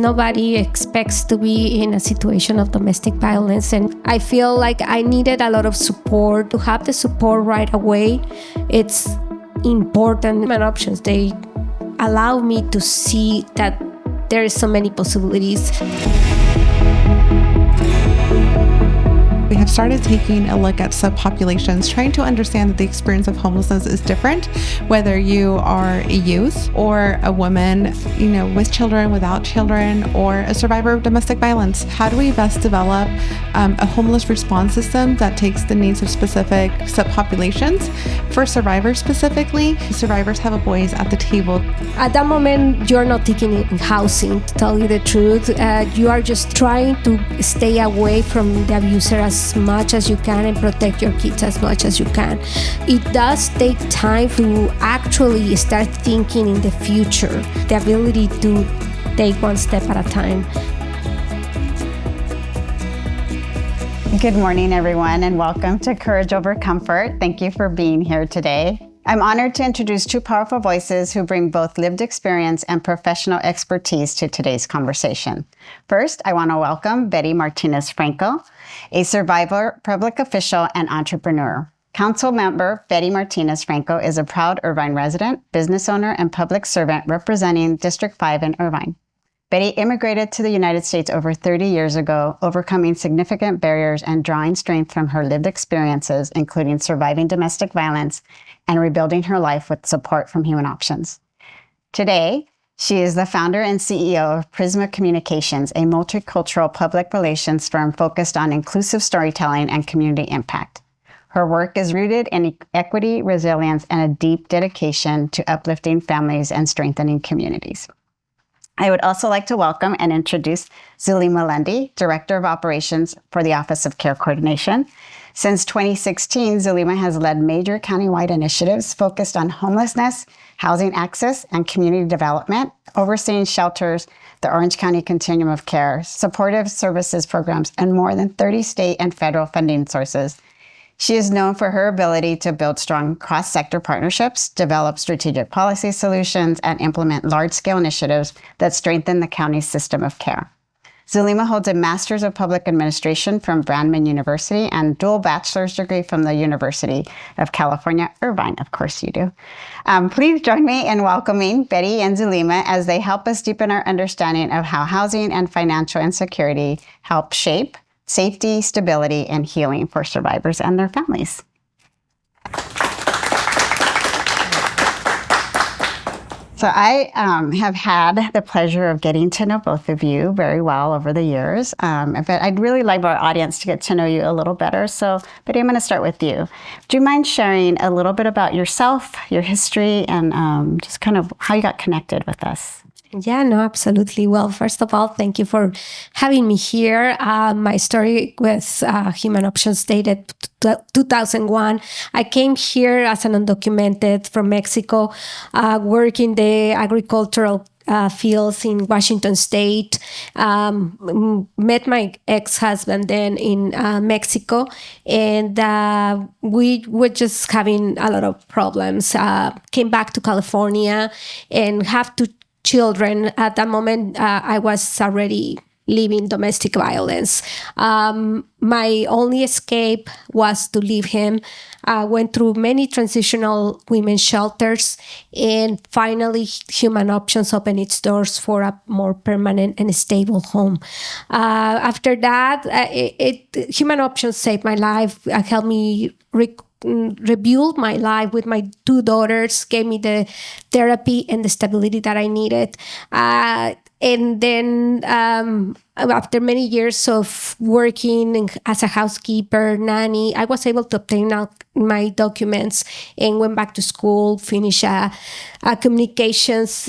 Nobody expects to be in a situation of domestic violence, and I feel like I needed a lot of support. To have the support right away, it's important. My options, they allow me to see that there is so many possibilities. We have started taking a look at subpopulations, trying to understand that the experience of homelessness is different, whether you are a youth or a woman, with children, without children, or a survivor of domestic violence. How do we best develop a homeless response system that takes the needs of specific subpopulations? For survivors specifically, survivors have a voice at the table. At that moment, you're not thinking in housing, to tell you the truth. You are just trying to stay away from the abuser as much as you can and protect your kids as much as you can. It does take time to actually start thinking in the future, the ability to take one step at a time. Good morning, everyone, and welcome to Courage Over Comfort. Thank you for being here today. I'm honored to introduce two powerful voices who bring both lived experience and professional expertise to today's conversation. First, I want to welcome Betty Martinez Franco, a survivor, public official, and entrepreneur. Councilmember Betty Martinez Franco is a proud Irvine resident, business owner, and public servant representing District 5 in Irvine. Betty immigrated to the United States over 30 years ago, overcoming significant barriers and drawing strength from her lived experiences, including surviving domestic violence and rebuilding her life with support from Human Options. Today, she is the founder and CEO of Prisma Communications, a multicultural public relations firm focused on inclusive storytelling and community impact. Her work is rooted in equity, resilience, and a deep dedication to uplifting families and strengthening communities. I would also like to welcome and introduce Zulima Lundy, Director of Operations for the Office of Care Coordination. Since 2016, Zulima has led major countywide initiatives focused on homelessness, housing access, and community development, overseeing shelters, the Orange County Continuum of Care, supportive services programs, and more than 30 state and federal funding sources. She is known for her ability to build strong cross-sector partnerships, develop strategic policy solutions, and implement large-scale initiatives that strengthen the county's system of care. Zulima holds a Master's of Public Administration from Brandman University and dual bachelor's degree from the University of California, Irvine. Of course you do. Please join me in welcoming Betty and Zulima as they help us deepen our understanding of how housing and financial insecurity help shape safety, stability, and healing for survivors and their families. So I have had the pleasure of getting to know both of you very well over the years, but I'd really like our audience to get to know you a little better. So, Betty, I'm going to start with you. Do you mind sharing a little bit about yourself, your history, and just kind of how you got connected with us? Yeah, no, absolutely. Well, first of all, thank you for having me here. My story with Human Options dated 2001. I came here as an undocumented from Mexico, working the agricultural fields in Washington State. Met my ex-husband then in Mexico, and we were just having a lot of problems. Came back to California and have two children. At that moment, I was already living domestic violence. My only escape was to leave him. Went through many transitional women's shelters, and finally Human Options opened its doors for a more permanent and stable home. After that, Human Options saved my life, helped me rebuild my life with my two daughters, gave me the therapy and the stability that I needed. And then after many years of working as a housekeeper, nanny, I was able to obtain my documents and went back to school, finished a communications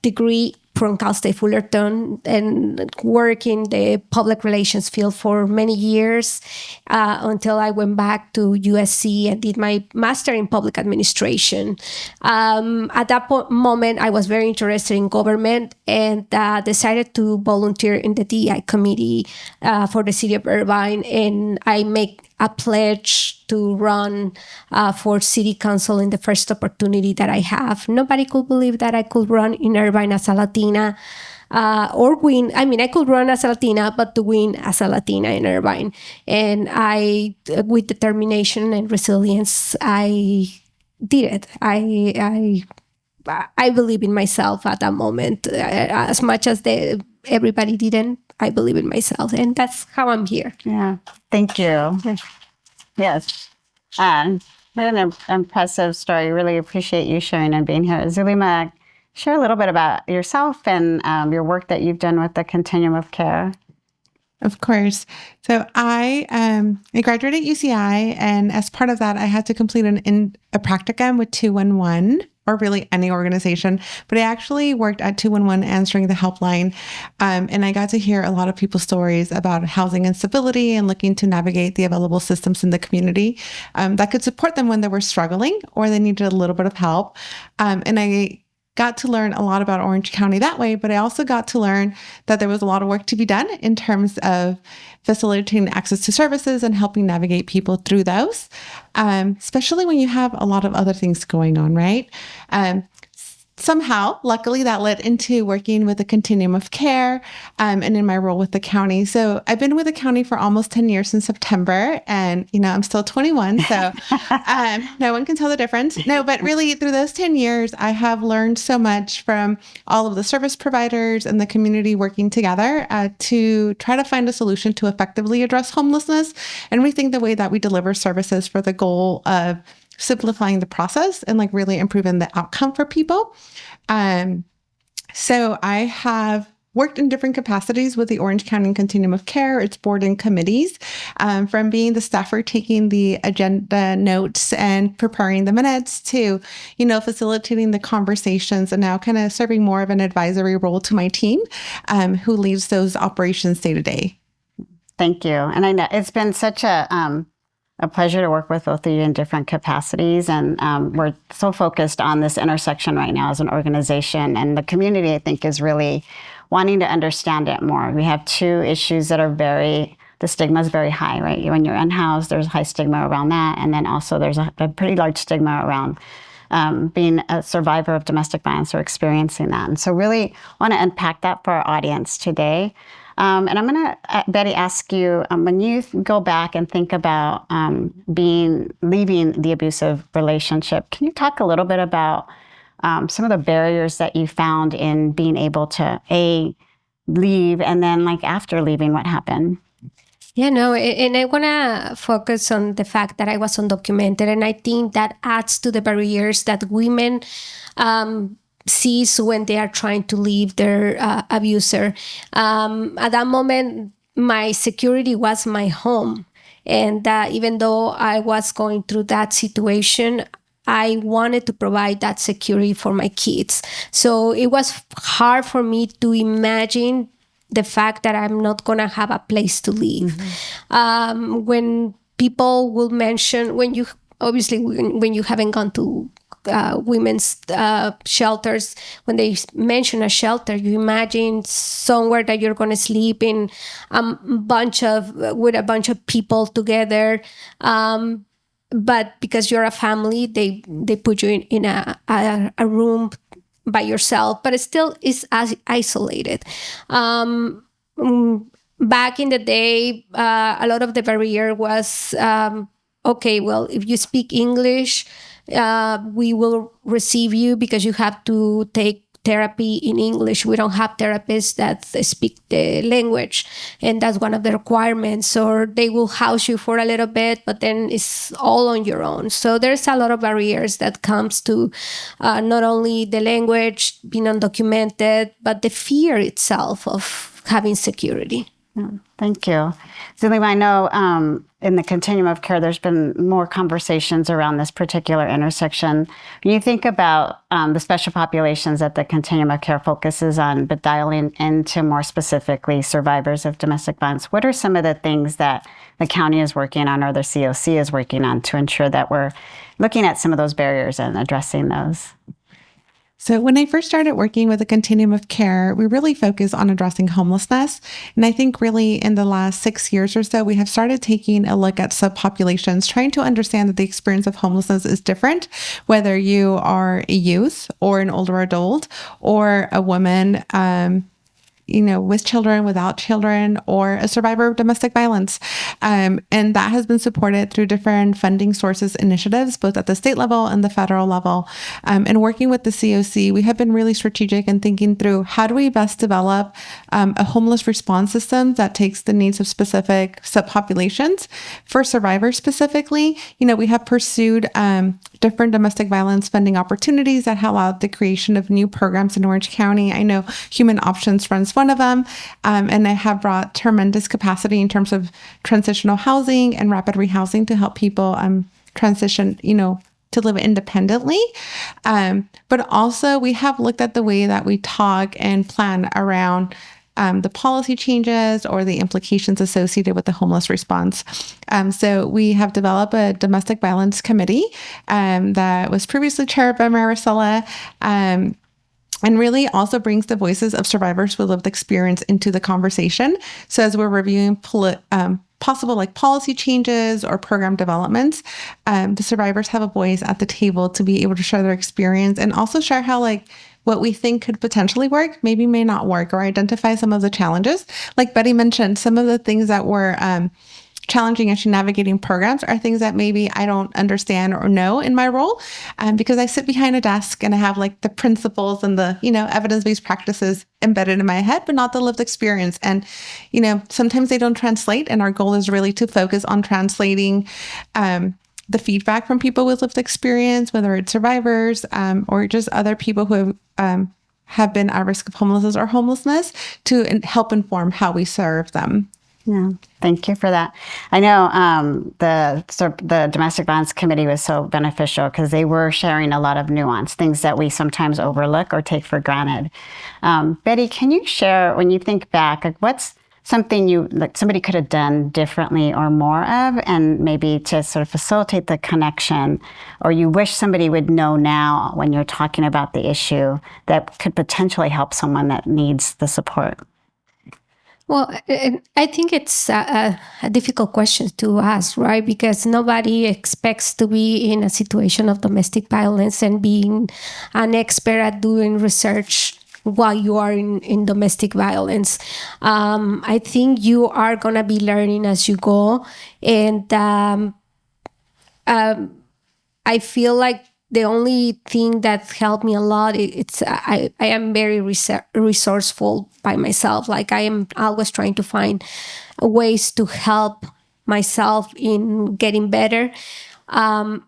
degree from Cal State Fullerton, and worked in the public relations field for many years until I went back to USC and did my master in public administration. At that moment, I was very interested in government and decided to volunteer in the DI committee for the city of Irvine, and I make a pledge to run for city council in the first opportunity that I have. Nobody could believe that I could run in Irvine as a Latina. or win. I mean, I could run as a Latina, but to win as a Latina in Irvine. And I, with determination and resilience, I did it. I believe in myself at that moment, as much as everybody didn't. I believe in myself, and that's how I'm here. Yeah, thank you. Yes, what an impressive story. Really appreciate you sharing and being here. Zulima, share a little bit about yourself and your work that you've done with the Continuum of Care. Of course. So I graduated at UCI, and as part of that, I had to complete a practicum with 211, or really any organization. But I actually worked at 211 answering the helpline, and I got to hear a lot of people's stories about housing instability and looking to navigate the available systems in the community that could support them when they were struggling or they needed a little bit of help. And I got to learn a lot about Orange County that way, but I also got to learn that there was a lot of work to be done in terms of facilitating access to services and helping navigate people through those, especially when you have a lot of other things going on, right? Somehow, luckily, that led into working with the Continuum of Care and in my role with the county. So I've been with the county for almost 10 years in September, and, I'm still 21, so no one can tell the difference. No, but really through those 10 years, I have learned so much from all of the service providers and the community working together to try to find a solution to effectively address homelessness and rethink the way that we deliver services for the goal of simplifying the process and really improving the outcome for people. So I have worked in different capacities with the Orange County Continuum of Care, its board and committees, from being the staffer taking the agenda notes and preparing the minutes to, facilitating the conversations, and now kind of serving more of an advisory role to my team, who leads those operations day to day. Thank you. And I know it's been such a pleasure to work with both of you in different capacities. And we're so focused on this intersection right now as an organization. And the community, I think, is really wanting to understand it more. We have two issues that are the stigma is very high, right? When you're unhoused, there's high stigma around that. And then also there's a pretty large stigma around being a survivor of domestic violence or experiencing that. And so really want to unpack that for our audience today. And I'm going to, Betty, ask you, when you go back and think about leaving the abusive relationship, can you talk a little bit about some of the barriers that you found in being able to, leave, and then after leaving, what happened? Yeah, no, and I want to focus on the fact that I was undocumented, and I think that adds to the barriers that women sees when they are trying to leave their abuser. At that moment, my security was my home. And even though I was going through that situation, I wanted to provide that security for my kids. So it was hard for me to imagine the fact that I'm not going to have a place to live. Mm-hmm. When people will mention, when you haven't gone to women's shelters, when they mention a shelter, you imagine somewhere that you're going to sleep in with a bunch of people together. But because you're a family, they put you in a room by yourself, but it still is as isolated. Back in the day, a lot of the barrier was, okay, well, if you speak English, we will receive you because you have to take therapy in English. We don't have therapists that speak the language, and that's one of the requirements. Or they will house you for a little bit, but then it's all on your own. So there's a lot of barriers that comes to not only the language, being undocumented, but the fear itself of having security. Thank you. Zulima, I know in the Continuum of Care, there's been more conversations around this particular intersection. When you think about the special populations that the Continuum of Care focuses on, but dialing into more specifically survivors of domestic violence, what are some of the things that the county is working on or the COC is working on to ensure that we're looking at some of those barriers and addressing those? So when I first started working with the Continuum of Care, we really focused on addressing homelessness. And I think really in the last 6 years or so, we have started taking a look at subpopulations, trying to understand that the experience of homelessness is different, whether you are a youth or an older adult or a woman with children, without children, or a survivor of domestic violence. And that has been supported through different funding sources initiatives, both at the state level and the federal level. And working with the COC, we have been really strategic in thinking through how do we best develop a homeless response system that takes the needs of specific subpopulations. For survivors specifically, we have pursued different domestic violence funding opportunities that allowed the creation of new programs in Orange County. I know Human Options runs one of them, and they have brought tremendous capacity in terms of transitional housing and rapid rehousing to help people transition, to live independently. But also we have looked at the way that we talk and plan around the policy changes or the implications associated with the homeless response. So we have developed a domestic violence committee that was previously chaired by Maricela, and really also brings the voices of survivors with lived experience into the conversation. So as we're reviewing possible policy changes or program developments, the survivors have a voice at the table to be able to share their experience and also share how what we think could potentially work, maybe may not work, or identify some of the challenges. Like Betty mentioned, some of the things that were challenging as navigating programs are things that maybe I don't understand or know in my role, because I sit behind a desk and I have the principles and the evidence-based practices embedded in my head, but not the lived experience. And sometimes they don't translate, and our goal is really to focus on translating the feedback from people with lived experience, whether it's survivors or just other people who have been at risk of homelessness, to help inform how we serve them. Yeah, thank you for that. I know the Domestic Violence Committee was so beneficial because they were sharing a lot of nuance, things that we sometimes overlook or take for granted. Betty, can you share, when you think back, what's something somebody could have done differently or more of, and maybe to sort of facilitate the connection, or you wish somebody would know now when you're talking about the issue that could potentially help someone that needs the support? Well, I think it's a difficult question to ask, right? Because nobody expects to be in a situation of domestic violence and being an expert at doing research while you are in domestic violence. I think you are going to be learning as you go. And I feel like the only thing that helped me a lot, I am very resourceful by myself. I am always trying to find ways to help myself in getting better. I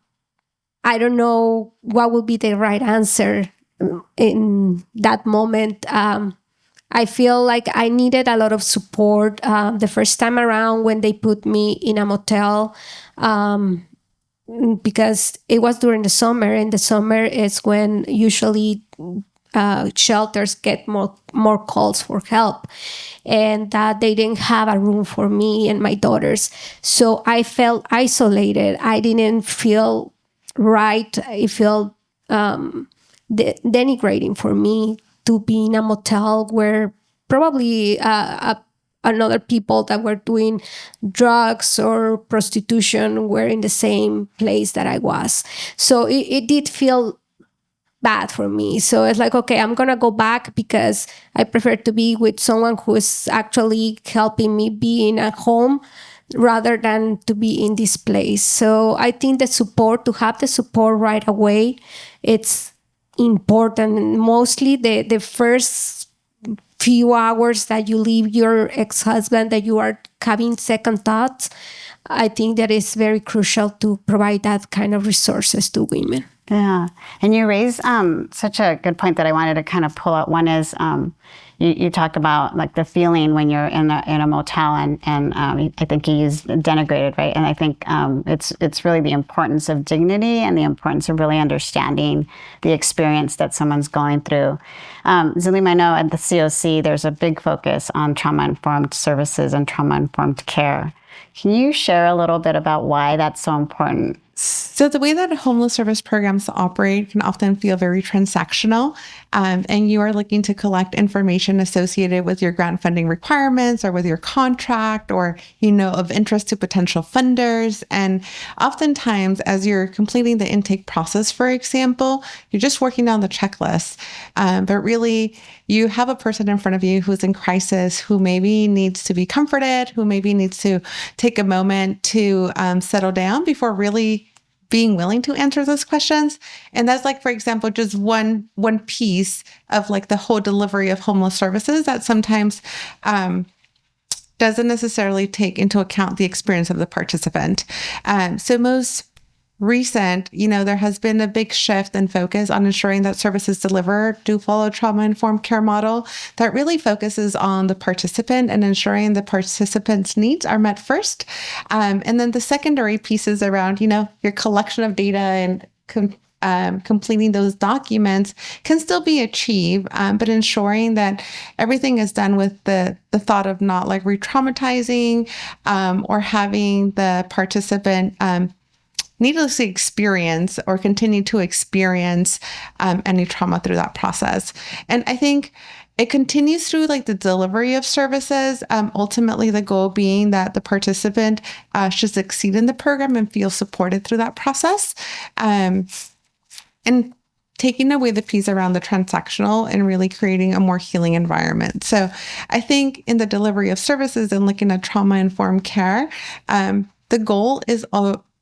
don't know what would be the right answer in that moment. I feel like I needed a lot of support the first time around when they put me in a motel, because it was during the summer, and the summer is when usually shelters get more calls for help, and that they didn't have a room for me and my daughters. So I felt isolated. I didn't feel right. I felt denigrating for me to be in a motel where probably another people that were doing drugs or prostitution were in the same place that I was. So it did feel bad for me. So it's okay, I'm going to go back because I prefer to be with someone who is actually helping me be in a home rather than to be in this place. So I think to have the support right away, it's important. Mostly the first few hours that you leave your ex-husband, that you are having second thoughts, I think that is very crucial to provide that kind of resources to women. Yeah. And you raised such a good point that I wanted to kind of pull out. One is you talked about the feeling when you're in a motel, and I think you used denigrated, right? And I think it's really the importance of dignity and the importance of really understanding the experience that someone's going through. Zulima, I know at the COC there's a big focus on trauma-informed services and trauma-informed care. Can you share a little bit about why that's so important So the way that homeless service programs operate can often feel very transactional, and you are looking to collect information associated with your grant funding requirements or with your contract or, of interest to potential funders. And oftentimes, as you're completing the intake process, for example, you're just working down the checklist. But really, you have a person in front of you who's in crisis, who maybe needs to be comforted, who maybe needs to take a moment to settle down before really being willing to answer those questions. And that's like, for example, just one piece of like the whole delivery of homeless services that sometimes doesn't necessarily take into account the experience of the participant. So most recent, there has been a big shift and focus on ensuring that services delivered do follow trauma-informed care model that really focuses on the participant and ensuring the participant's needs are met first. And then the secondary pieces around, your collection of data and completing those documents can still be achieved, but ensuring that everything is done with the thought of not like re-traumatizing or having the participant needlessly experience or continue to experience any trauma through that process. And I think it continues through like the delivery of services, ultimately the goal being that the participant should succeed in the program and feel supported through that process. And taking away the piece around the transactional and really creating a more healing environment. So I think in the delivery of services and looking at trauma-informed care, the goal is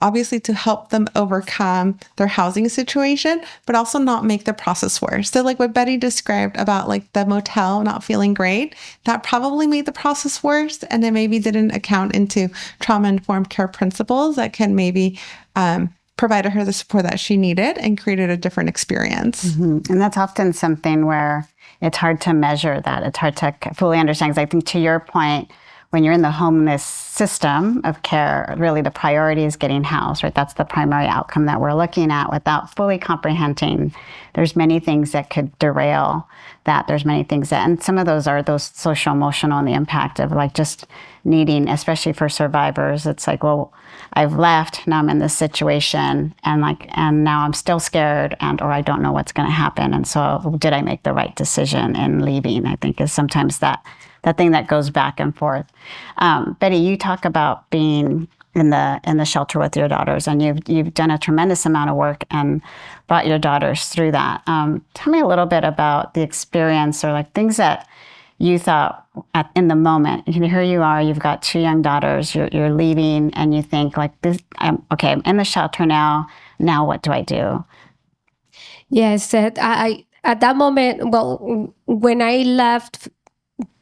obviously to help them overcome their housing situation, but also not make the process worse. So like what Betty described about like the motel not feeling great, that probably made the process worse, and it maybe didn't account into trauma-informed care principles that can maybe provided her the support that she needed and created a different experience. Mm-hmm. And that's often something where it's hard to measure that. It's hard to fully understand. Because I think to your point, when you're in the homeless system of care, really the priority is getting housed, right? That's the primary outcome that we're looking at without fully comprehending. There's many things that could derail that. There's many things that, and some of those are those social, emotional, and the impact of like just needing, especially for survivors, it's like, well, I've left, now I'm in this situation, and now I'm still scared, or I don't know what's going to happen. And so did I make the right decision in leaving? I think is sometimes that thing that goes back and forth. Betty, you talk about being in the shelter with your daughters, and you've done a tremendous amount of work and brought your daughters through that. Tell me a little bit about the experience, or like things that you thought in the moment. Here you are, you've got two young daughters, you're leaving, and you think like this. I'm in the shelter now. Now what do I do? Yes, I at that moment. Well, when I left.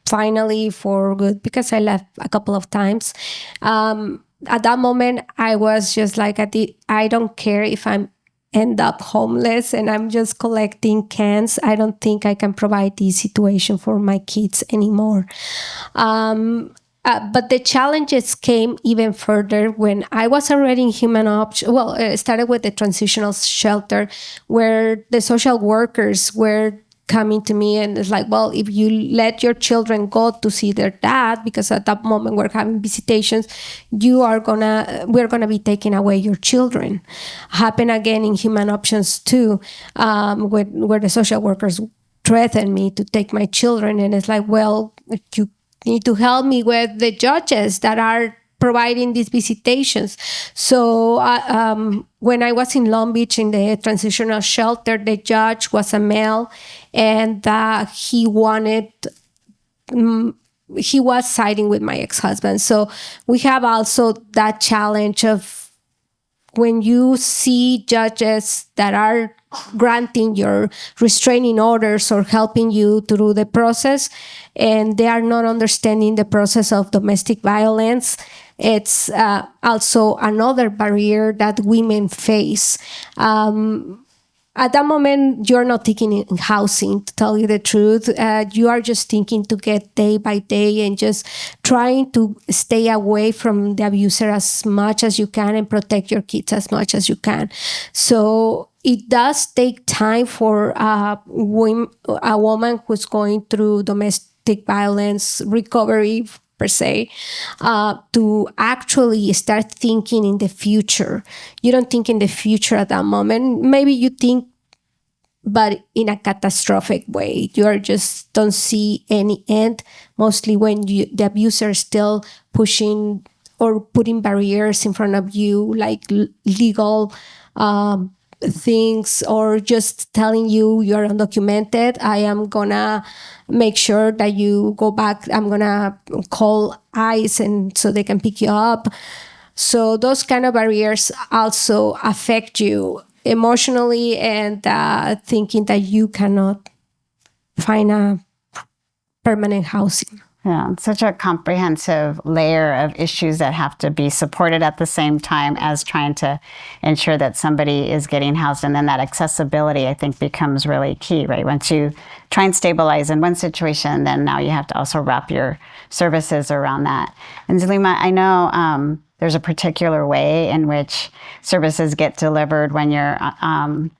Finally for good, because I left a couple of times. At that moment, I was just like, I don't care if I'm end up homeless and I'm just collecting cans. I don't think I can provide this situation for my kids anymore. But the challenges came even further when I was already in human option. Well, it started with the transitional shelter, where the social workers were coming to me and it's like, well, if you let your children go to see their dad, because at that moment we're having visitations, we're gonna be taking away your children. Happened again in human options too, where the social workers threatened me to take my children, and it's like, well, you need to help me with the judges that are providing these visitations. So when I was in Long Beach in the transitional shelter, the judge was a male, and he was siding with my ex-husband. So we have also that challenge of when you see judges that are granting your restraining orders or helping you through the process, and they are not understanding the process of domestic violence. It's also another barrier that women face. At that moment, you're not thinking in housing, to tell you the truth. You are just thinking to get day by day and just trying to stay away from the abuser as much as you can and protect your kids as much as you can. So it does take time for a woman who's going through domestic violence recovery per se, to actually start thinking in the future. You don't think in the future at that moment. Maybe you think, but in a catastrophic way. You just don't see any end, mostly when the abuser is still pushing or putting barriers in front of you, like legal things, or just telling you you're undocumented. I am gonna make sure that you go back. I'm gonna call ICE and so they can pick you up. So those kind of barriers also affect you emotionally, and thinking that you cannot find a permanent housing. Yeah, it's such a comprehensive layer of issues that have to be supported at the same time as trying to ensure that somebody is getting housed. And then that accessibility, I think, becomes really key, right? Once you try and stabilize in one situation, then now you have to also wrap your services around that. And Zulima, I know there's a particular way in which services get delivered when you're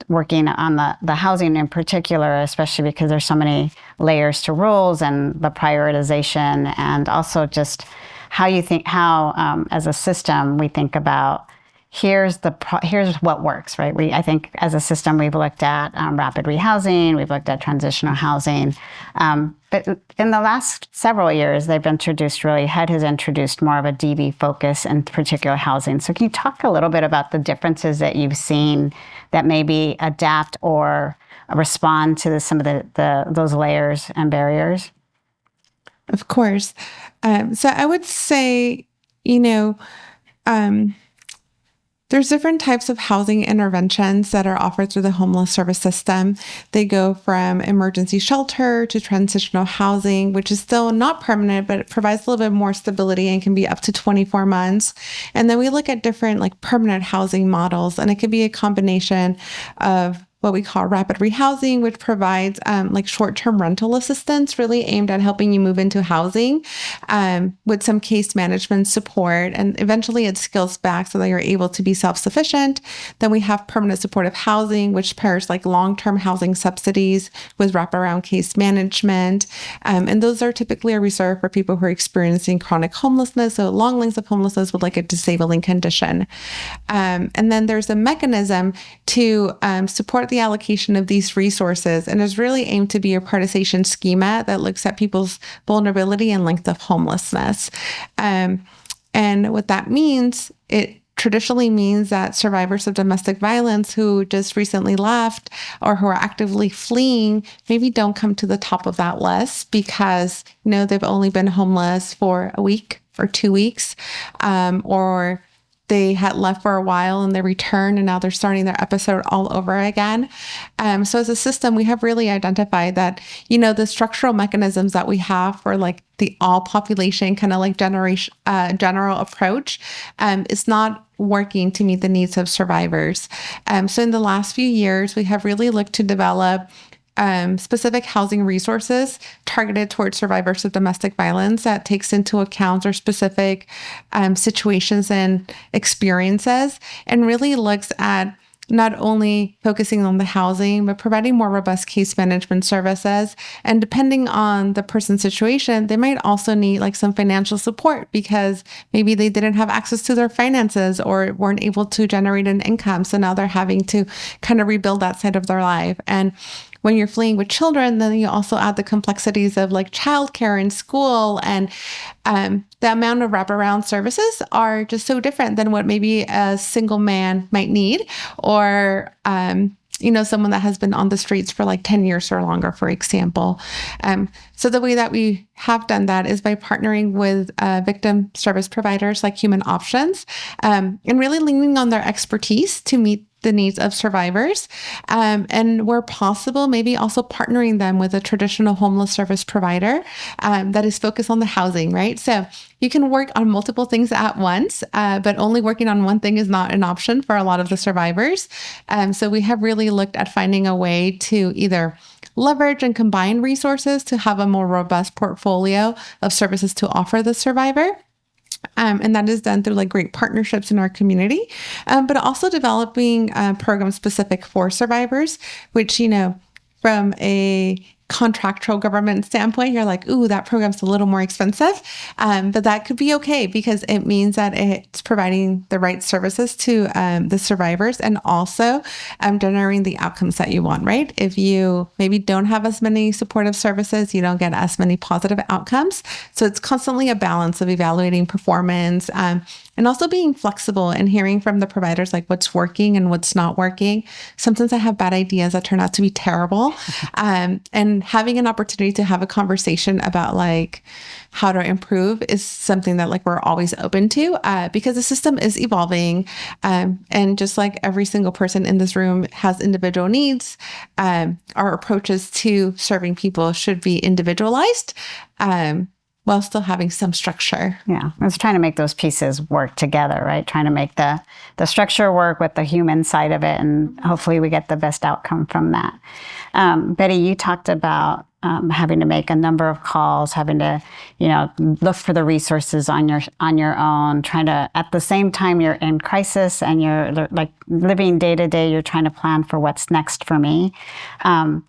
working on the housing in particular, especially because there's so many layers to roles and the prioritization, and also just how you think, how as a system we think about here's what works, right? I think as a system we've looked at rapid rehousing, we've looked at transitional housing, but in the last several years HUD has introduced more of a DV focus in particular housing. So can you talk a little bit about the differences that you've seen that maybe adapt or respond to some of those layers and barriers? Of course. So I would say, there's different types of housing interventions that are offered through the homeless service system. They go from emergency shelter to transitional housing, which is still not permanent, but it provides a little bit more stability and can be up to 24 months. And then we look at different permanent housing models, and it could be a combination of what we call rapid rehousing, which provides short-term rental assistance, really aimed at helping you move into housing with some case management support. And eventually it scales back so that you're able to be self-sufficient. Then we have permanent supportive housing, which pairs long-term housing subsidies with wraparound case management. And those are typically reserved for people who are experiencing chronic homelessness, so long lengths of homelessness with a disabling condition. And then there's a mechanism to support the allocation of these resources, and is really aimed to be a prioritization schema that looks at people's vulnerability and length of homelessness. And what that means, it traditionally means that survivors of domestic violence who just recently left or who are actively fleeing maybe don't come to the top of that list because they've only been homeless for a week or 2 weeks, or they had left for a while and they returned and now they're starting their episode all over again. So as a system, we have really identified that, the structural mechanisms that we have for the all population kind of general approach is not working to meet the needs of survivors. So in the last few years, we have really looked to develop specific housing resources targeted towards survivors of domestic violence that takes into account their specific situations and experiences, and really looks at not only focusing on the housing, but providing more robust case management services. And depending on the person's situation, they might also need some financial support because maybe they didn't have access to their finances or weren't able to generate an income. So now they're having to kind of rebuild that side of their life. And when you're fleeing with children, then you also add the complexities of childcare and school, and the amount of wraparound services are just so different than what maybe a single man might need, or someone that has been on the streets for 10 years or longer, for example. So the way that we have done that is by partnering with victim service providers like Human Options, and really leaning on their expertise to meet the needs of survivors. And where possible, maybe also partnering them with a traditional homeless service provider that is focused on the housing, right? So you can work on multiple things at once, but only working on one thing is not an option for a lot of the survivors. So we have really looked at finding a way to either leverage and combine resources to have a more robust portfolio of services to offer the survivor. And that is done through great partnerships in our community, but also developing programs specific for survivors, which, from a contractual government standpoint, you're like, ooh, that program's a little more expensive. But that could be okay because it means that it's providing the right services to the survivors and also generating the outcomes that you want, right? If you maybe don't have as many supportive services, you don't get as many positive outcomes. So it's constantly a balance of evaluating performance and also being flexible and hearing from the providers, like what's working and what's not working. Sometimes I have bad ideas that turn out to be terrible. And having an opportunity to have a conversation about like how to improve is something that like we're always open to because the system is evolving. And just like every single person in this room has individual needs, our approaches to serving people should be individualized. While still having some structure. Yeah, I was trying to make those pieces work together, right? Trying to make the structure work with the human side of it, and hopefully we get the best outcome from that. Betty, you talked about having to make a number of calls, having to, look for the resources on your own, trying to, at the same time you're in crisis and you're like living day to day, you're trying to plan for what's next for me. And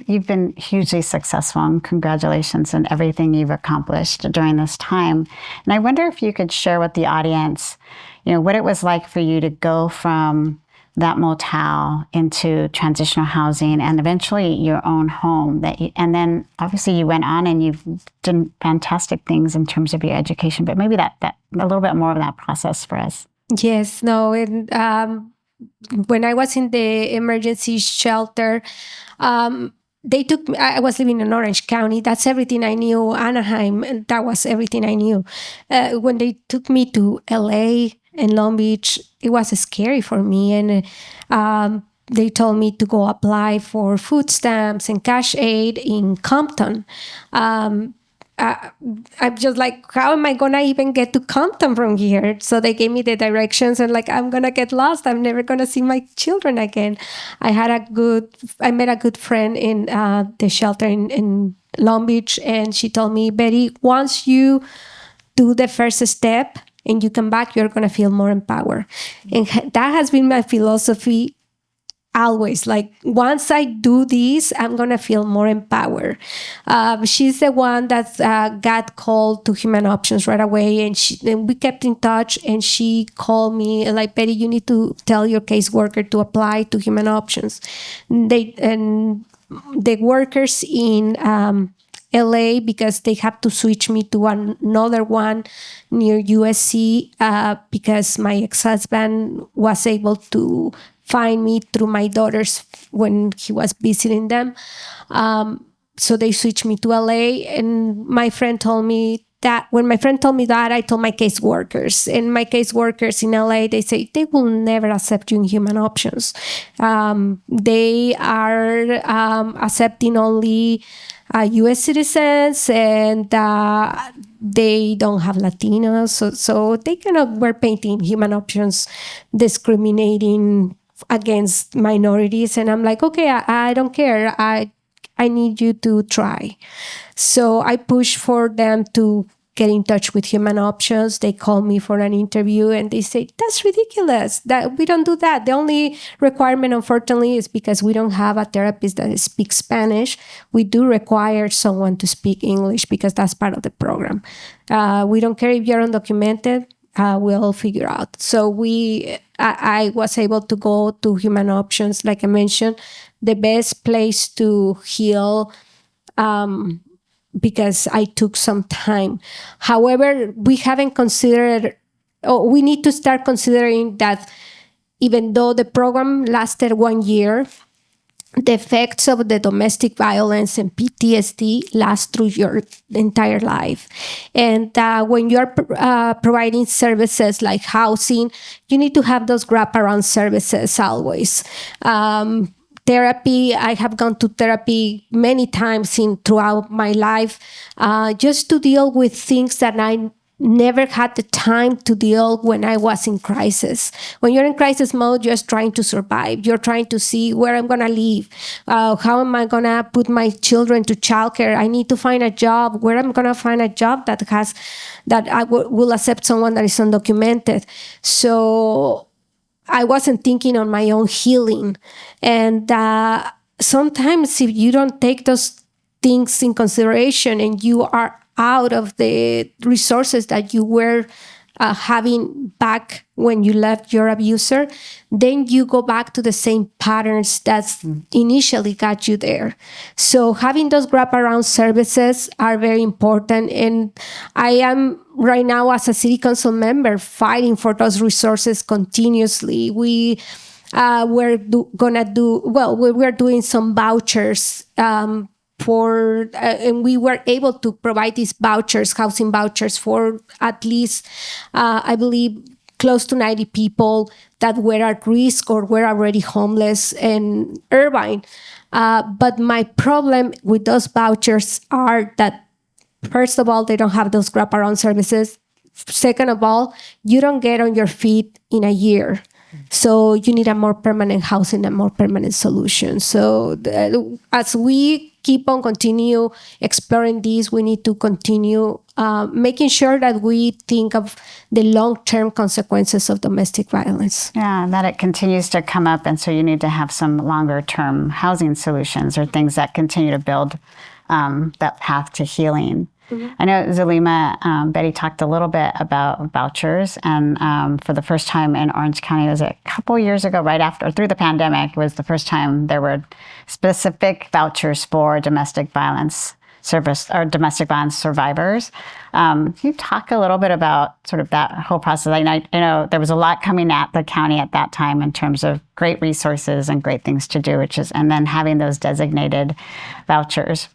you've been hugely successful, and congratulations on everything you've accomplished during this time. And I wonder if you could share with the audience, what it was like for you to go from that motel into transitional housing and eventually your own home. And then obviously you went on and you've done fantastic things in terms of your education, but maybe that a little bit more of that process for us. Yes, no, and when I was in the emergency shelter, they took me, I was living in Orange County. That's everything I knew. Anaheim, and that was everything I knew. When they took me to LA and Long Beach, it was scary for me. And they told me to go apply for food stamps and cash aid in Compton. I'm just like, how am I going to even get to Compton from here? So they gave me the directions and like, I'm going to get lost. I'm never going to see my children again. I met a good friend in the shelter in Long Beach. And she told me, Betty, once you do the first step and you come back, you're going to feel more empowered. And that has been my philosophy always. Like, once I do this, I'm going to feel more empowered. She's the one that got called to Human Options right away. And we kept in touch. And she called me like, Betty, you need to tell your caseworker to apply to Human Options. And the workers in LA, because they have to switch me to another one near USC because my ex-husband was able to find me through my daughters when he was visiting them. So they switched me to LA, and my friend told me that when my friend told me that, I told my caseworkers, and my caseworkers in LA, they say they will never accept you in Human Options. They are accepting only U.S. citizens, and they don't have Latinos. So they kind of were painting Human Options discriminating against minorities. And I'm like, okay, I don't care. I need you to try. So I pushed for them to get in touch with Human Options. They called me for an interview and they say, that's ridiculous. That we don't do that. The only requirement, unfortunately, is because we don't have a therapist that speaks Spanish. We do require someone to speak English because that's part of the program. We don't care if you're undocumented. We'll figure out. So I was able to go to Human Options, like I mentioned, the best place to heal, because I took some time. However, we haven't considered, we need to start considering that even though the program lasted 1 year, the effects of the domestic violence and PTSD last through your entire life. And when you're providing services like housing, you need to have those wraparound services always. Therapy, I have gone to therapy many times throughout my life, just to deal with things that I never had the time to deal when I was in crisis. When you're in crisis mode, you're just trying to survive. You're trying to see where I'm going to live. How am I going to put my children to childcare? I need to find a job. Where I'm going to find a job that I will accept someone that is undocumented. So I wasn't thinking on my own healing. And sometimes if you don't take those things in consideration and you are out of the resources that you were having back when you left your abuser, then you go back to the same patterns that initially got you there. So having those wraparound services are very important. And I am right now as a city council member fighting for those resources continuously. We're doing some vouchers and we were able to provide these vouchers, housing vouchers, for at least, I believe, close to 90 people that were at risk or were already homeless in Irvine. But my problem with those vouchers are that, first of all, they don't have those wraparound services. Second of all, you don't get on your feet in a year. So you need a more permanent housing and more permanent solution. So as we keep on continue exploring this, we need to continue making sure that we think of the long-term consequences of domestic violence. Yeah, and that it continues to come up. And so you need to have some longer-term housing solutions or things that continue to build that path to healing. I know Zulima, Betty talked a little bit about vouchers, and for the first time in Orange County, it was a couple years ago, right after, through the pandemic, was the first time there were specific vouchers for domestic violence service or domestic violence survivors. Can you talk a little bit about sort of that whole process? I know there was a lot coming at the county at that time in terms of great resources and great things to do, and then having those designated vouchers.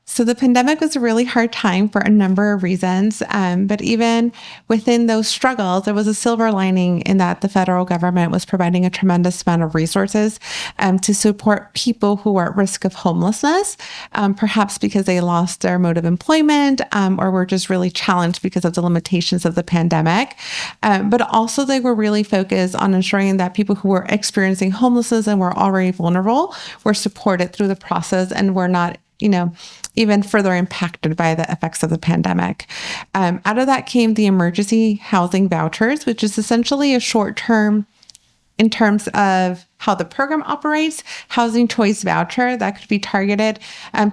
So the pandemic was a really hard time for a number of reasons. But even within those struggles, there was a silver lining in that the federal government was providing a tremendous amount of resources to support people who are at risk of homelessness, perhaps because they lost their mode of employment or were just really challenged because of the limitations of the pandemic. But also they were really focused on ensuring that people who were experiencing homelessness and were already vulnerable were supported through the process and were not even further impacted by the effects of the pandemic. Out of that came the emergency housing vouchers, which is essentially a short-term, in terms of how the program operates, housing choice voucher that could be targeted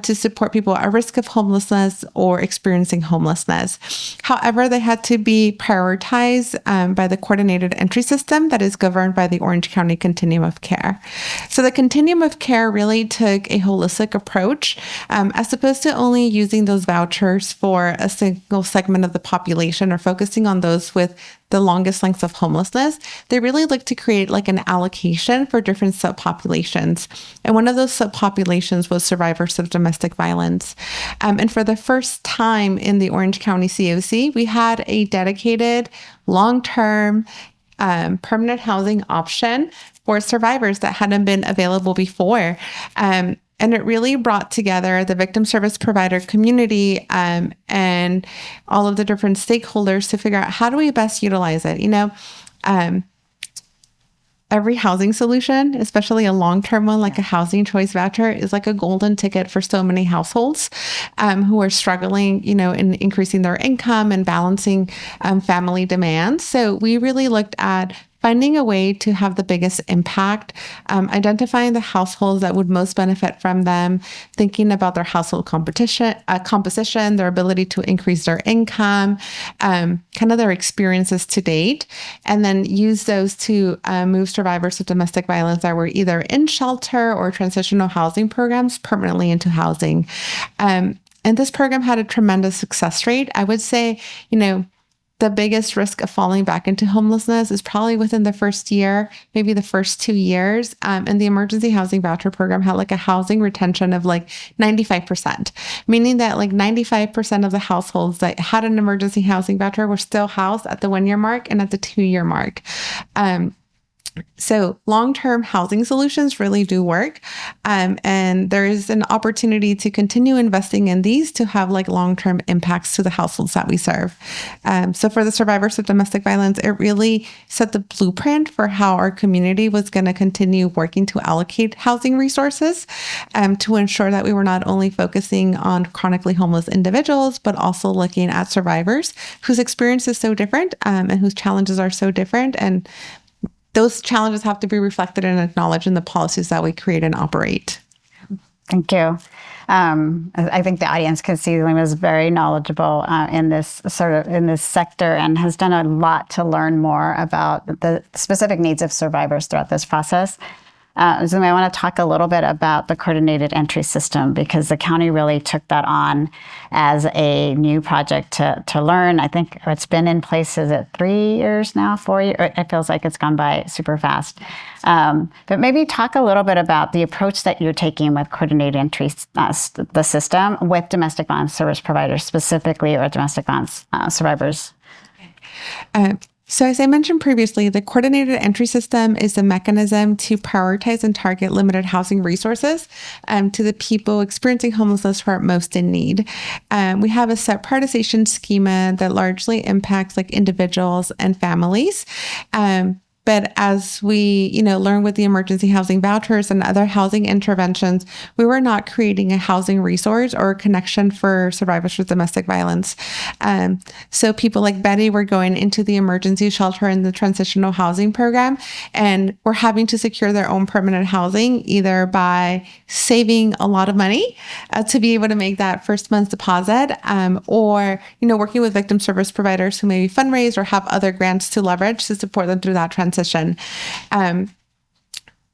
to support people at risk of homelessness or experiencing homelessness. However, they had to be prioritized by the coordinated entry system that is governed by the Orange County Continuum of Care. So the Continuum of Care really took a holistic approach, as opposed to only using those vouchers for a single segment of the population or focusing on those with the longest lengths of homelessness. They really looked to create like an allocation for different subpopulations. And one of those subpopulations was survivors of domestic violence. And for the first time in the Orange County COC, we had a dedicated long-term permanent housing option for survivors that hadn't been available before. And it really brought together the victim service provider community and all of the different stakeholders to figure out how do we best utilize it. Every housing solution, especially a long-term one like a housing choice voucher, is like a golden ticket for so many households who are struggling, in increasing their income and balancing family demands. So we really looked at finding a way to have the biggest impact, identifying the households that would most benefit from them, thinking about their household composition, their ability to increase their income, kind of their experiences to date, and then use those to move survivors of domestic violence that were either in shelter or transitional housing programs permanently into housing. And this program had a tremendous success rate. I would say, the biggest risk of falling back into homelessness is probably within the first year, maybe the first 2 years. And the emergency housing voucher program had like a housing retention of like 95%, meaning that like 95% of the households that had an emergency housing voucher were still housed at the 1-year mark and at the 2-year mark. So long-term housing solutions really do work. And there is an opportunity to continue investing in these to have like long-term impacts to the households that we serve. So for the survivors of domestic violence, it really set the blueprint for how our community was going to continue working to allocate housing resources to ensure that we were not only focusing on chronically homeless individuals, but also looking at survivors whose experience is so different and whose challenges are so different. And those challenges have to be reflected and acknowledged in the policies that we create and operate. Thank you. I think the audience can see Zulima is very knowledgeable in this sector and has done a lot to learn more about the specific needs of survivors throughout this process. Zulima, I want to talk a little bit about the coordinated entry system because the county really took that on as a new project to learn. I think it's been in place, is it 3 years now, 4 years? It feels like it's gone by super fast. But maybe talk a little bit about the approach that you're taking with coordinated entry, the system with domestic violence service providers specifically, or domestic violence survivors. So as I mentioned previously, the coordinated entry system is a mechanism to prioritize and target limited housing resources to the people experiencing homelessness who are most in need. We have a set prioritization schema that largely impacts like individuals and families. But as we, learn with the emergency housing vouchers and other housing interventions, we were not creating a housing resource or a connection for survivors of domestic violence. So people like Betty were going into the emergency shelter and the transitional housing program, and were having to secure their own permanent housing, either by saving a lot of money to be able to make that first month's deposit, or, working with victim service providers who maybe fundraise or have other grants to leverage to support them through that transition.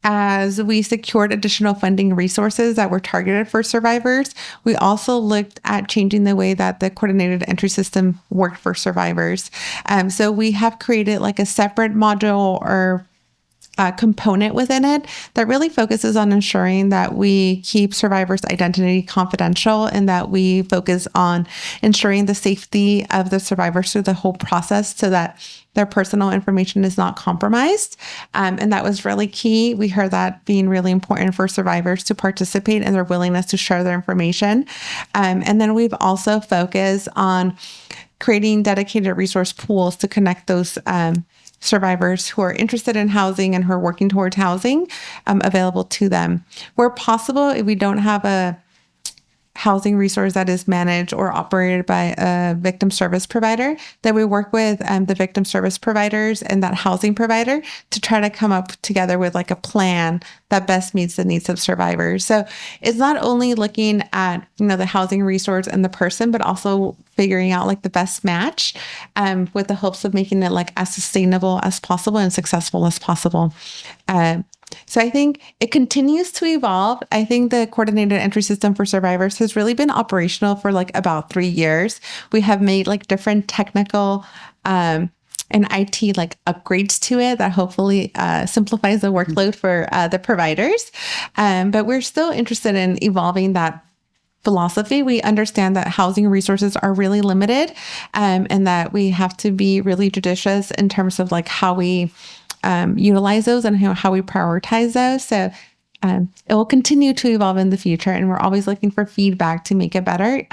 As we secured additional funding resources that were targeted for survivors, we also looked at changing the way that the coordinated entry system worked for survivors. So we have created like a separate module or component within it that really focuses on ensuring that we keep survivors' identity confidential and that we focus on ensuring the safety of the survivors through the whole process so that their personal information is not compromised. And that was really key. We heard that being really important for survivors to participate and their willingness to share their information. And then we've also focused on creating dedicated resource pools to connect those survivors who are interested in housing and who are working towards housing available to them. Where possible, if we don't have a housing resource that is managed or operated by a victim service provider, then we work with the victim service providers and that housing provider to try to come up together with like a plan that best meets the needs of survivors. So it's not only looking at, the housing resource and the person, but also figuring out like the best match with the hopes of making it like as sustainable as possible and successful as possible. So I think it continues to evolve. I think the coordinated entry system for survivors has really been operational for like about 3 years. We have made like different technical and IT like upgrades to it that hopefully simplifies the workload for the providers. But we're still interested in evolving that philosophy. We understand that housing resources are really limited and that we have to be really judicious in terms of like how we utilize those and how we prioritize those. So it will continue to evolve in the future, and we're always looking for feedback to make it better,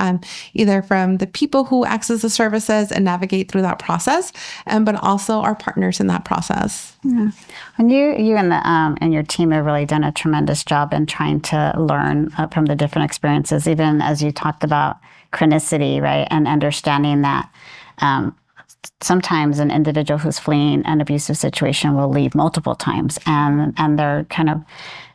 either from the people who access the services and navigate through that process, but also our partners in that process. Yeah. And you and your team have really done a tremendous job in trying to learn from the different experiences, even as you talked about chronicity, right? And understanding that sometimes an individual who's fleeing an abusive situation will leave multiple times, and they're kind of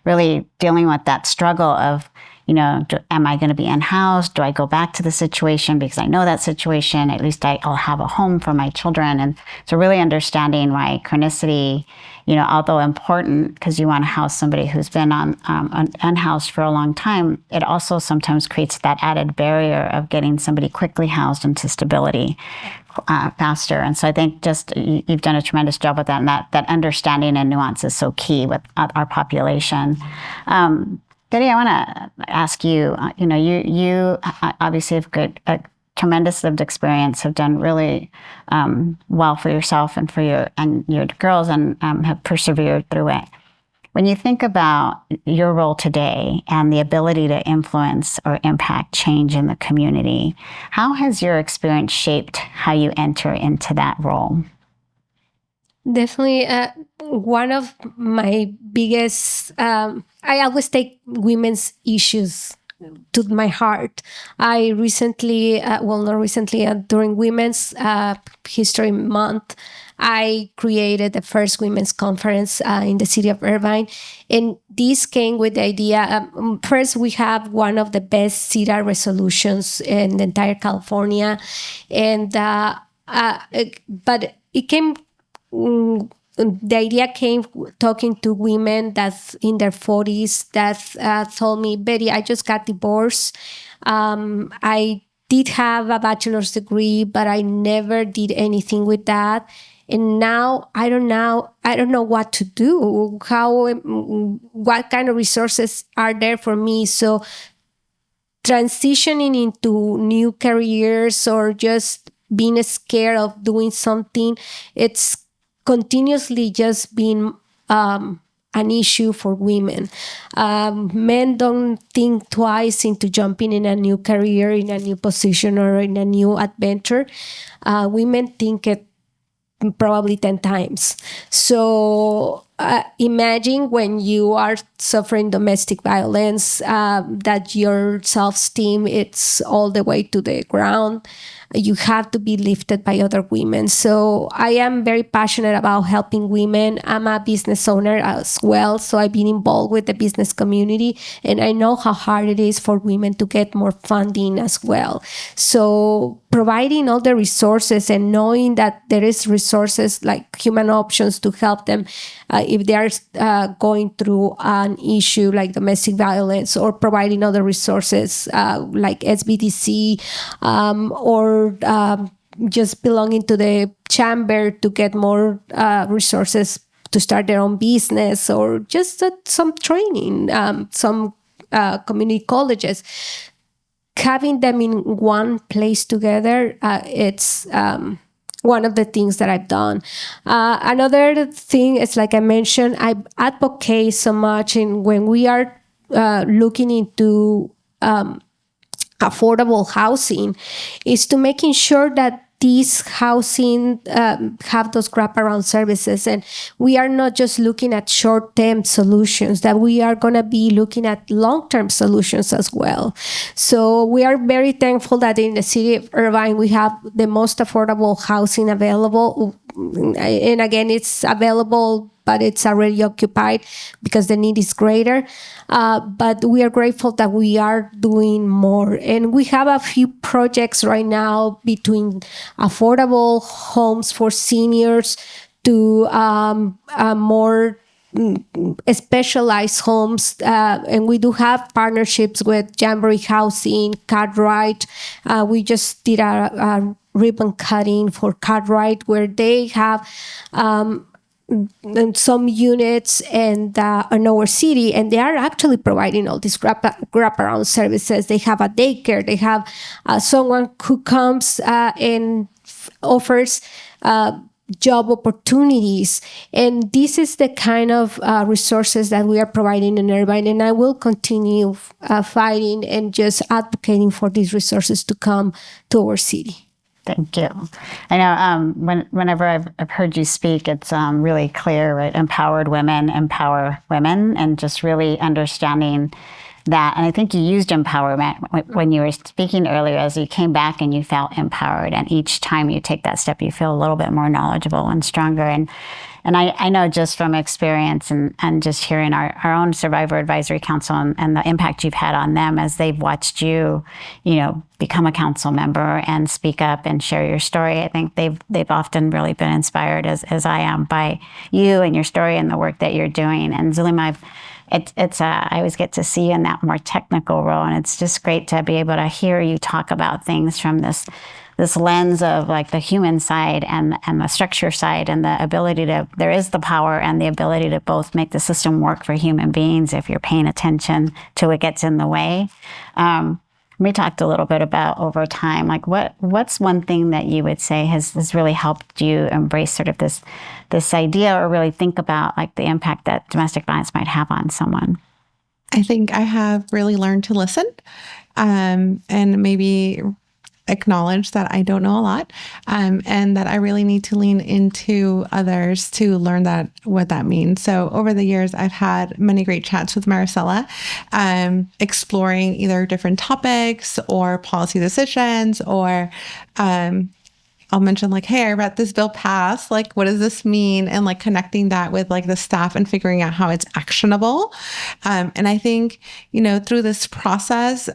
really dealing with that struggle of, am I going to be unhoused? Do I go back to the situation because I know that situation? At least I'll have a home for my children. And so really understanding why chronicity, although important because you want to house somebody who's been unhoused for a long time, it also sometimes creates that added barrier of getting somebody quickly housed into stability faster. And so I think just you've done a tremendous job with that, and that understanding and nuance is so key with our population. Betty, I want to ask you, you obviously have a tremendous lived experience, have done really well for yourself and for your girls, and have persevered through it. When you think about your role today and the ability to influence or impact change in the community, how has your experience shaped how you enter into that role? Definitely. One of my biggest, I always take women's issues to my heart. I recently, not recently, during Women's History Month, I created the first women's conference in the city of Irvine. And this came with the idea, first, we have one of the best CEDAR resolutions in the entire California. And but it came, the idea came talking to women that's in their 40s that told me, Betty, I just got divorced. I did have a bachelor's degree, but I never did anything with that. And now I don't know what to do. What kind of resources are there for me? So transitioning into new careers or just being scared of doing something, it's continuously just been an issue for women. Men don't think twice into jumping in a new career, in a new position, or in a new adventure. Women think it probably 10 times. So imagine when you are suffering domestic violence, that your self-esteem, it's all the way to the ground. You have to be lifted by other women. So I am very passionate about helping women. I'm a business owner as well, so I've been involved with the business community, and I know how hard it is for women to get more funding as well. So providing all the resources and knowing that there is resources like Human Options to help them if they are going through an issue like domestic violence, or providing other resources like SBDC, or just belonging to the chamber to get more resources to start their own business, or just some training, some community colleges. Having them in one place together, it's one of the things that I've done. Another thing is, like I mentioned, I advocate so much when we are looking into affordable housing, is to making sure that these housing have those wraparound services. And we are not just looking at short-term solutions, that we are going to be looking at long-term solutions as well. So we are very thankful that in the city of Irvine, we have the most affordable housing available. And again, it's available, but it's already occupied because the need is greater. But we are grateful that we are doing more. And we have a few projects right now between affordable homes for seniors to more specialized homes. And we do have partnerships with Jamboree Housing, Cartwright. We just did a ribbon cutting for Cartwright, where they have some units in our city, and they are actually providing all these wraparound services. They have a daycare. They have someone who comes and offers job opportunities. And this is the kind of resources that we are providing in Irvine. And I will continue fighting and just advocating for these resources to come to our city. Thank you. I know whenever I've heard you speak, it's really clear, right? Empowered women empower women, and just really understanding that. And I think you used empowerment when you were speaking earlier, as you came back and you felt empowered. And each time you take that step, you feel a little bit more knowledgeable and stronger. And I know just from experience and just hearing our own Survivor Advisory Council and the impact you've had on them as they've watched you, become a council member and speak up and share your story. I think they've often really been inspired, as I am, by you and your story and the work that you're doing. And Zulima, I always get to see you in that more technical role, and it's just great to be able to hear you talk about things from this lens of like the human side and the structure side, and the ability there is the power and the ability to both make the system work for human beings if you're paying attention to what gets in the way. We talked a little bit about over time, like what's one thing that you would say has really helped you embrace sort of this idea, or really think about like the impact that domestic violence might have on someone? I think I have really learned to listen, and maybe acknowledge that I don't know a lot, and that I really need to lean into others to learn what that means. So over the years, I've had many great chats with Maricela, exploring either different topics or policy decisions, or I'll mention like, hey, I read this bill pass. Like, what does this mean? And like connecting that with like the staff and figuring out how it's actionable. And I think, through this process,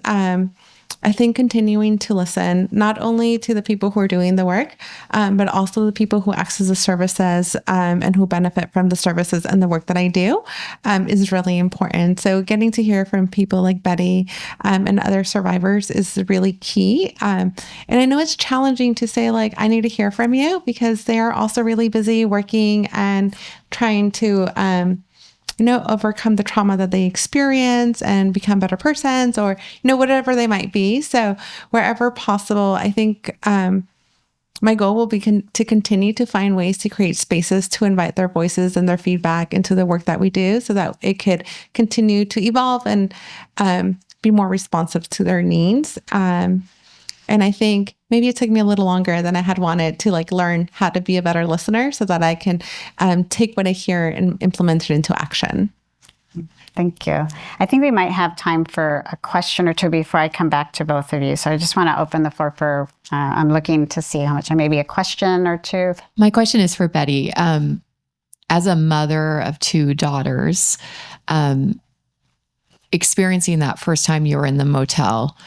I think continuing to listen, not only to the people who are doing the work, but also the people who access the services and who benefit from the services and the work that I do is really important. So getting to hear from people like Betty and other survivors is really key. And I know it's challenging to say, like, I need to hear from you, because they are also really busy working and trying to overcome the trauma that they experience and become better persons, or, whatever they might be. So wherever possible, I think my goal will be to continue to find ways to create spaces to invite their voices and their feedback into the work that we do, so that it could continue to evolve and be more responsive to their needs. And I think maybe it took me a little longer than I had wanted to like learn how to be a better listener, so that I can take what I hear and implement it into action. Thank you. I think we might have time for a question or two before I come back to both of you. So I just want to open the floor for, I'm looking to see how much, maybe a question or two. My question is for Betty. As a mother of two daughters, experiencing that first time you were in the motel,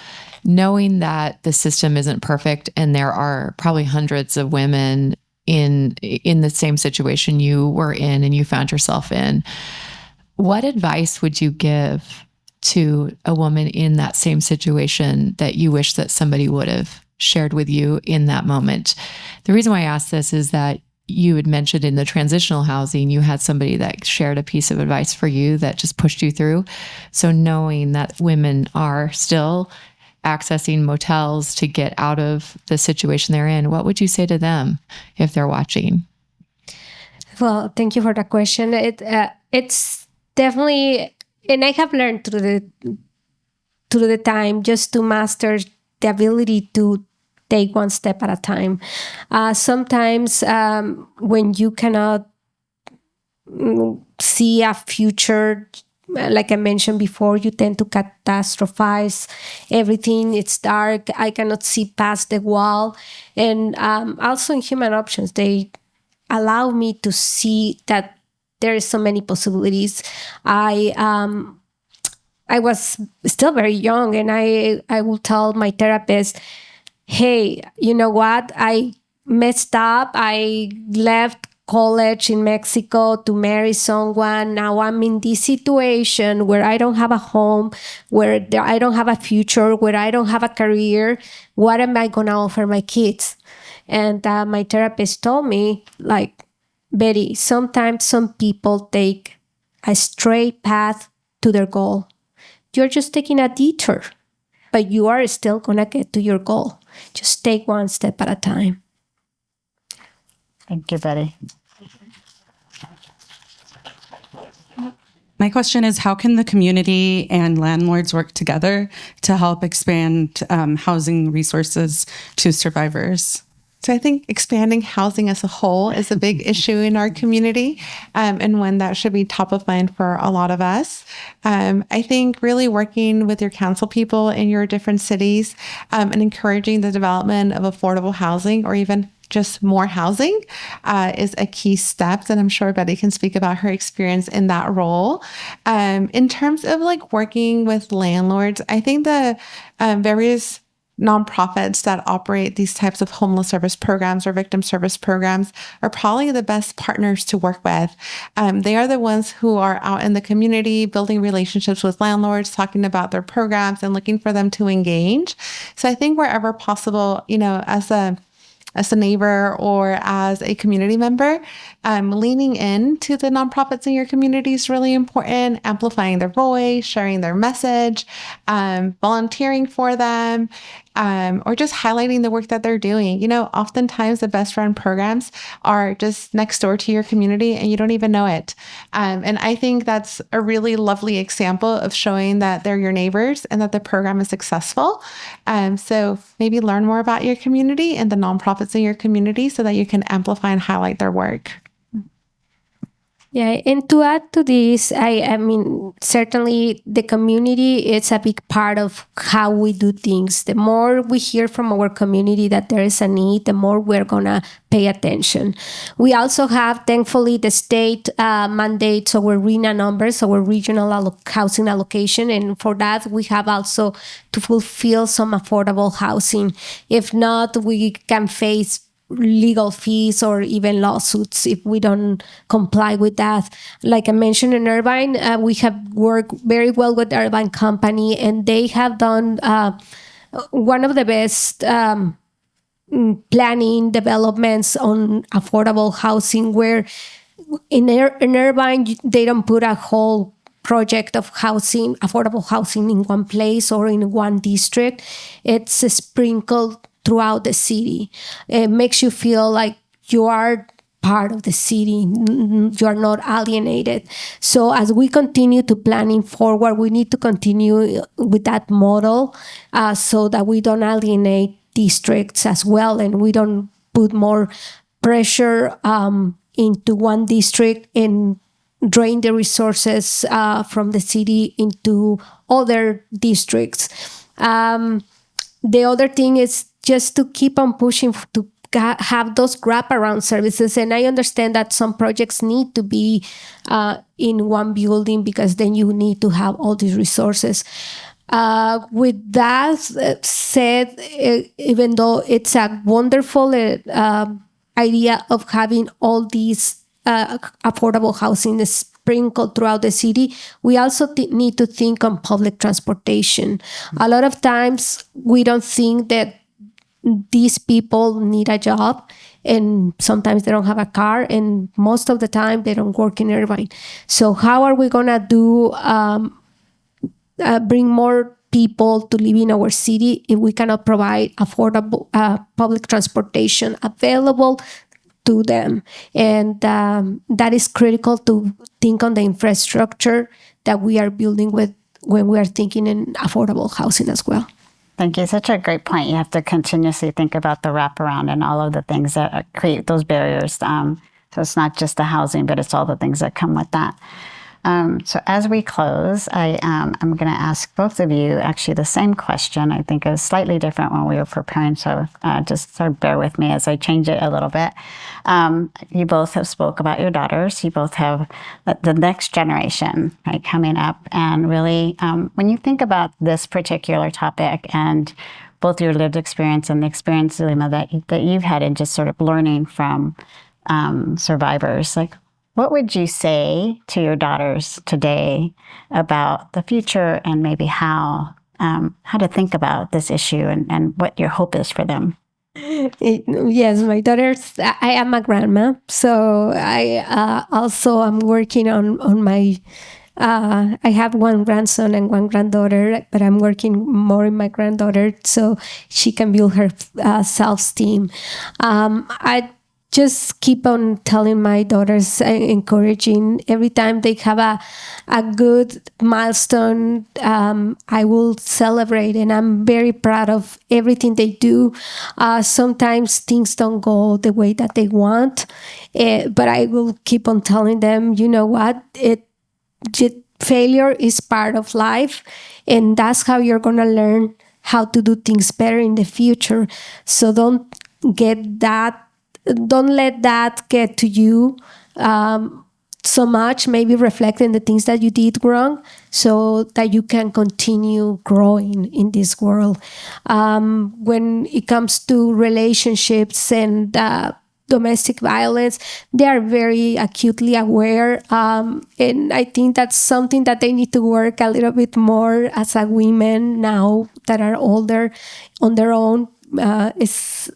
knowing that the system isn't perfect and there are probably hundreds of women in the same situation you were in and you found yourself in, what advice would you give to a woman in that same situation that you wish that somebody would have shared with you in that moment? The reason why I ask this is that you had mentioned in the transitional housing, you had somebody that shared a piece of advice for you that just pushed you through. So knowing that women are still accessing motels to get out of the situation they're in, what would you say to them if they're watching? Well, thank you for the question. It's definitely, and I have learned through the time just to master the ability to take one step at a time. Sometimes when you cannot see a future, like I mentioned before, you tend to catastrophize everything. It's dark. I cannot see past the wall. And also in human options, they allow me to see that there is so many possibilities. I was still very young, and I will tell my therapist, hey, you know what? I messed up. I left college in Mexico to marry someone. Now I'm in this situation where I don't have a home, where I don't have a future, where I don't have a career. What am I going to offer my kids? And my therapist told me, like, Betty, sometimes some people take a straight path to their goal. You're just taking a detour, but you are still going to get to your goal. Just take one step at a time. Thank you, Betty. My question is, how can the community and landlords work together to help expand housing resources to survivors? So I think expanding housing as a whole is a big issue in our community, and one that should be top of mind for a lot of us. I think really working with your council people in your different cities and encouraging the development of affordable housing, or even just more housing, is a key step. And I'm sure Betty can speak about her experience in that role. In terms of like working with landlords, I think the various nonprofits that operate these types of homeless service programs or victim service programs are probably the best partners to work with. They are the ones who are out in the community building relationships with landlords, talking about their programs and looking for them to engage. So I think wherever possible, as a neighbor or as a community member, leaning into the nonprofits in your community is really important, amplifying their voice, sharing their message, volunteering for them. or just highlighting the work that they're doing. Oftentimes the best run programs are just next door to your community and you don't even know it. And I think that's a really lovely example of showing that they're your neighbors and that the program is successful. So maybe learn more about your community and the nonprofits in your community so that you can amplify and highlight their work. Yeah, and to add to this, I mean, certainly the community is a big part of how we do things. The more we hear from our community that there is a need, the more we're going to pay attention. We also have, thankfully, the state mandates our RENA numbers, our regional housing allocation. And for that, we have also to fulfill some affordable housing. If not, we can face legal fees or even lawsuits if we don't comply with that. Like I mentioned in Irvine, we have worked very well with Irvine Company, and they have done one of the best planning developments on affordable housing, where in Irvine, they don't put a whole project of housing, affordable housing in one place or in one district. It's sprinkled throughout the city. It makes you feel like you are part of the city. You are not alienated. So as we continue to planning forward, we need to continue with that model so that we don't alienate districts as well, and we don't put more pressure into one district and drain the resources from the city into other districts. The other thing is just to keep on pushing to have those wraparound services. And I understand that some projects need to be in one building because then you need to have all these resources. With that said, even though it's a wonderful idea of having all these affordable housing sprinkled throughout the city, we also need to think on public transportation. A lot of times we don't think that these people need a job, and sometimes they don't have a car, and most of the time they don't work in Irvine. So how are we going to do bring more people to live in our city if we cannot provide affordable public transportation available to them? And that is critical to think on the infrastructure that we are building with when we are thinking in affordable housing as well. Thank you. Such a great point. You have to continuously think about the wraparound and all of the things that create those barriers. So it's not just the housing, but it's all the things that come with that. So as we close, I'm going to ask both of you actually the same question. I think it was slightly different when we were preparing, so just sort of bear with me as I change it a little bit. You both have spoke about your daughters. You both have the next generation, right, coming up. And really, when you think about this particular topic and both your lived experience and the experience, Zulima, that you've had in just sort of learning from survivors, like, what would you say to your daughters today about the future and maybe how to think about this issue and what your hope is for them? Yes, my daughters, I am a grandma, so I also am working on my, I have one grandson and one granddaughter, but I'm working more in my granddaughter so she can build her self-esteem. I just keep on telling my daughters, encouraging every time they have a good milestone, I will celebrate, and I'm very proud of everything they do. Sometimes things don't go the way that they want, but I will keep on telling them, you know what, failure is part of life, and that's how you're going to learn how to do things better in the future. So don't let that get to you so much. Maybe reflect on the things that you did wrong so that you can continue growing in this world. When it comes to relationships and domestic violence, they are very acutely aware. And I think that's something that they need to work a little bit more as a women now that are older on their own. It's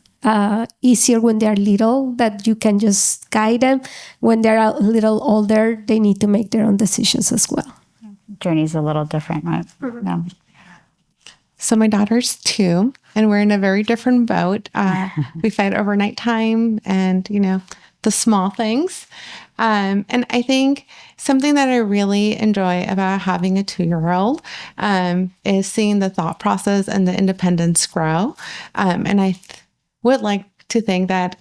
easier when they're little, that you can just guide them. When they're a little older, they need to make their own decisions as well. Journey's a little different, right? Mm-hmm. Yeah. So my daughter's 2, and we're in a very different boat. We fight over nighttime and, the small things. And I think something that I really enjoy about having a 2-year-old is seeing the thought process and the independence grow. And I would like to think that,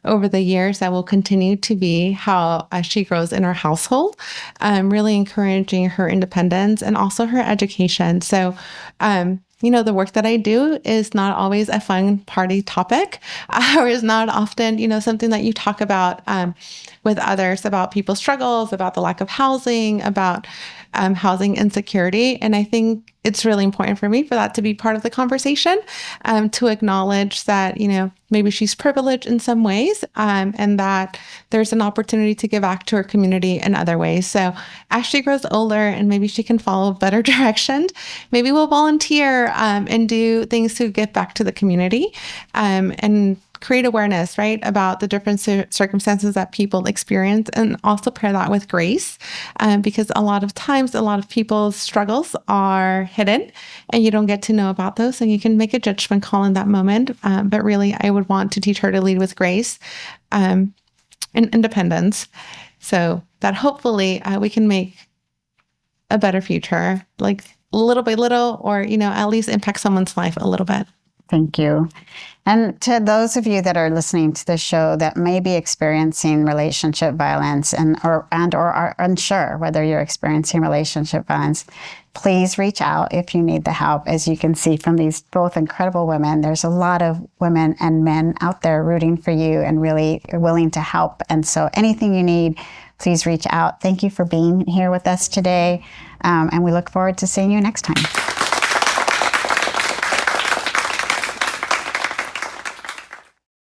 over the years, that will continue to be how she grows in our household, really encouraging her independence and also her education. So, the work that I do is not always a fun party topic, or is not often, something that you talk about with others, about people's struggles, about the lack of housing, about housing insecurity. And I think it's really important for me for that to be part of the conversation, to acknowledge that, maybe she's privileged in some ways, and that there's an opportunity to give back to her community in other ways. So as she grows older and maybe she can follow better direction, maybe we'll volunteer and do things to give back to the community, and create awareness, right, about the different circumstances that people experience, and also pair that with grace, because a lot of times, a lot of people's struggles are hidden and you don't get to know about those, and you can make a judgment call in that moment. But really, I would want to teach her to lead with grace and independence, so that hopefully we can make a better future, like little by little, or, at least impact someone's life a little bit. Thank you. And to those of you that are listening to the show that may be experiencing relationship violence or are unsure whether you're experiencing relationship violence, please reach out if you need the help. As you can see from these both incredible women, there's a lot of women and men out there rooting for you and really willing to help. And so anything you need, please reach out. Thank you for being here with us today. And we look forward to seeing you next time.